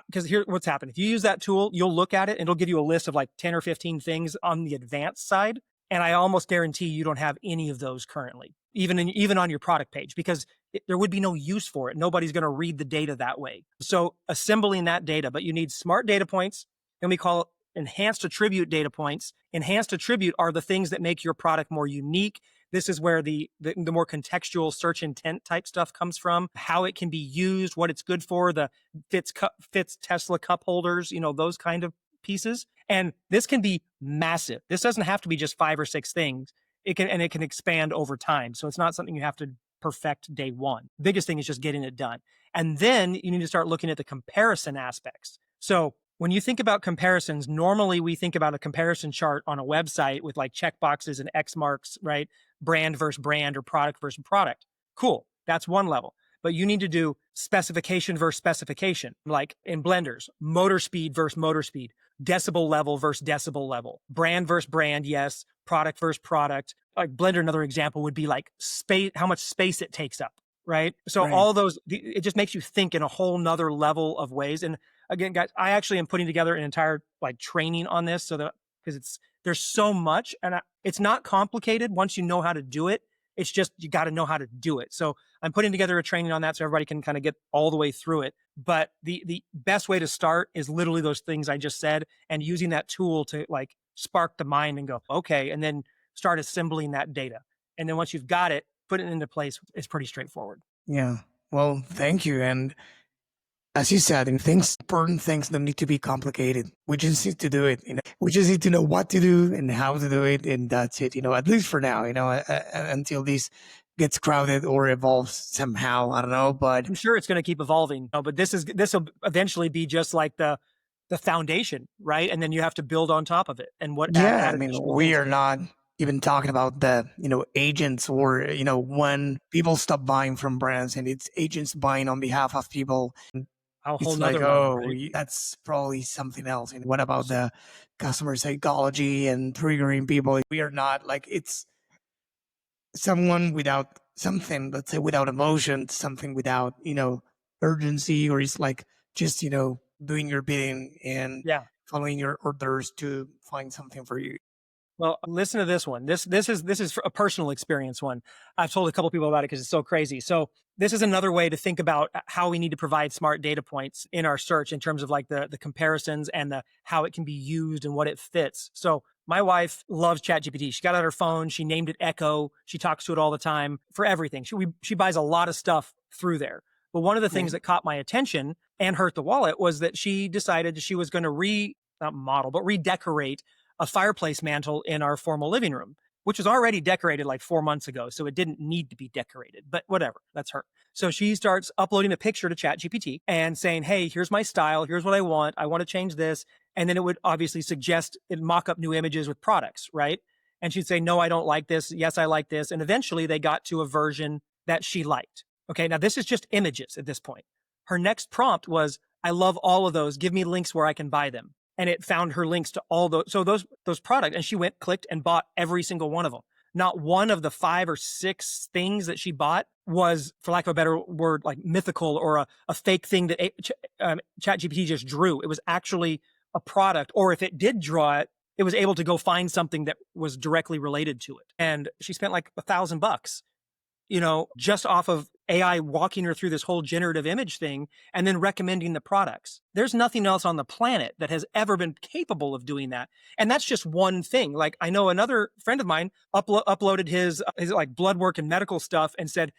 because here's what's happened. If you use that tool, you'll look at it and it'll give you a list of like 10 or 15 things on the advanced side. And I almost guarantee you don't have any of those currently, even on your product page, because there would be no use for it. Nobody's going to read the data that way. So assembling that data, but you need smart data points, and we call it enhanced attribute data points. Enhanced attribute are the things that make your product more unique. This is where the more contextual search intent type stuff comes from, how it can be used, what it's good for, the fits Tesla cup holders, those kind of pieces. And this can be massive. This doesn't have to be just 5 or 6 things. It can expand over time. So it's not something you have to perfect day one. Biggest thing is just getting it done. And then you need to start looking at the comparison aspects. So when you think about comparisons, normally we think about a comparison chart on a website with like checkboxes and X marks, right? Brand versus brand or product versus product. Cool. That's one level. But you need to do specification versus specification, like in blenders, motor speed versus motor speed, decibel level versus decibel level, brand versus brand, yes, product versus product. Like Blender, another example would be like space, how much space it takes up, right? So Right. all those, it just makes you think in a whole nother level of ways. And again, guys, I actually am putting together an entire like training on this, so that, because there's so much, and it's not complicated once you know how to do it. It's just, you got to know how to do it. So I'm putting together a training on that so everybody can kind of get all the way through it. But the best way to start is literally those things I just said, and using that tool to like spark the mind and go, okay, and then start assembling that data. And then once you've got it, put it into place. It's pretty straightforward. Yeah. Well, thank you. And as you said, important things don't need to be complicated. We just need to do it. We just need to know what to do and how to do it, and that's it. At least for now. Until this gets crowded or evolves somehow. I don't know, but I'm sure it's going to keep evolving. But this will eventually be just like the foundation, right? And then you have to build on top of it. And what? yeah, add additional we things. are not even talking about the agents, or when people stop buying from brands and it's agents buying on behalf of people. A whole It's like, nother level, right? that's probably something else. And what about the customer psychology and triggering people? We are not like, it's someone without something, let's say without emotion, something without, urgency, or it's like just, doing your bidding and Yeah. following your orders to find something for you. Well, listen to this one. This is a personal experience one. I've told a couple people about it because it's so crazy. So this is another way to think about how we need to provide smart data points in our search in terms of like the comparisons and how it can be used and what it fits. So my wife loves ChatGPT. She got it on her phone. She named it Echo. She talks to it all the time for everything. She buys a lot of stuff through there. But one of the things that caught my attention and hurt the wallet was that she decided she was going to redecorate a fireplace mantle in our formal living room. which was already decorated like 4 months ago. So it didn't need to be decorated, but whatever, that's her. So she starts uploading a picture to ChatGPT and saying, hey, here's my style. Here's what I want to change this. And then it would obviously suggest it mock up new images with products, right? And she'd say, no, I don't like this. Yes, I like this. And eventually they got to a version that she liked. Okay, now this is just images at this point. Her next prompt was, I love all of those. Give me links where I can buy them. And it found her links to all those. So those products, and she went, clicked, and bought every single one of them. Not one of the 5 or 6 things that she bought was, for lack of a better word, like mythical or a fake thing that ChatGPT just drew. It was actually a product, or if it did draw it, it was able to go find something that was directly related to it. And she spent like $1,000, just off of AI walking her through this whole generative image thing and then recommending the products. There's nothing else on the planet that has ever been capable of doing that. And that's just one thing. Like, I know another friend of mine uploaded his like blood work and medical stuff and said,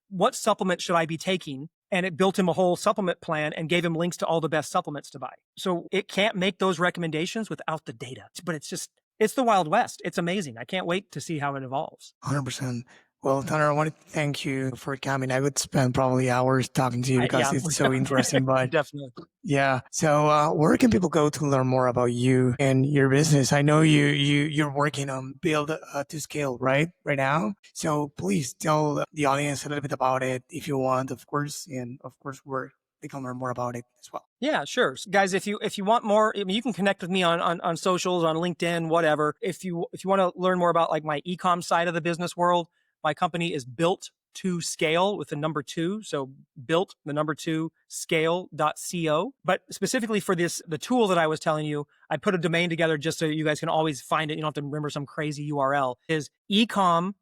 what supplement should I be taking? And it built him a whole supplement plan and gave him links to all the best supplements to buy. So it can't make those recommendations without the data. But it's the Wild West. It's amazing. I can't wait to see how it evolves. 100%. Well, Tanner, I want to thank you for coming. I would spend probably hours talking to you because it's so interesting. But definitely. Yeah. So where can people go to learn more about you and your business? I know you're working on build to scale, right now. So please tell the audience a little bit about it if you want, of course, and of course where they can learn more about it as well. Yeah, sure. Guys, if you want more, you can connect with me on socials, on LinkedIn, whatever. If you want to learn more about like my e-com side of the business world, my company is Built to Scale with the number 2. So built, the number 2, scale.co. But specifically for the tool that I was telling you, I put a domain together just so you guys can always find it. You don't have to remember some crazy URL. Is ecom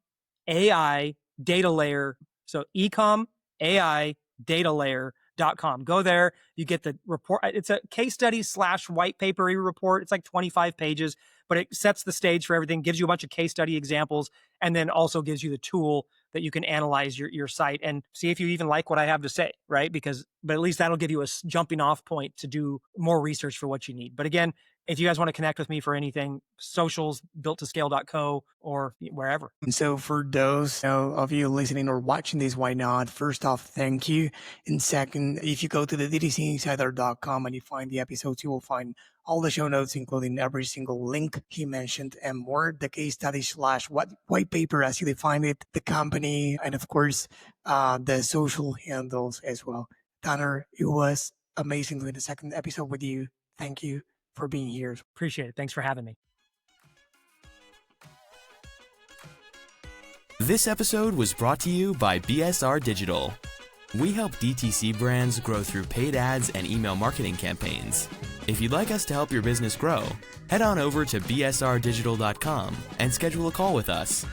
AI data layer. So ecom AI data layer.com. Go there. You get the report. It's a case study / white papery report. It's like 25 pages, but it sets the stage for everything, gives you a bunch of case study examples, and then also gives you the tool that you can analyze your site and see if you even like what I have to say, right? But at least that'll give you a jumping off point to do more research for what you need. But again, if you guys want to connect with me for anything, socials, builttoscale.co or wherever. And so for those of you listening or watching this, why not? First off, thank you. And second, if you go to the DTCinsider.com and you find the episodes, you will find all the show notes, including every single link he mentioned and more, the case study / white paper as you define it, the company, and of course, the social handles as well. Tanner, it was amazing doing the second episode with you. Thank you for being here. Appreciate it. Thanks for having me. This episode was brought to you by BSR Digital. We help DTC brands grow through paid ads and email marketing campaigns. If you'd like us to help your business grow, head on over to bsrdigital.com and schedule a call with us.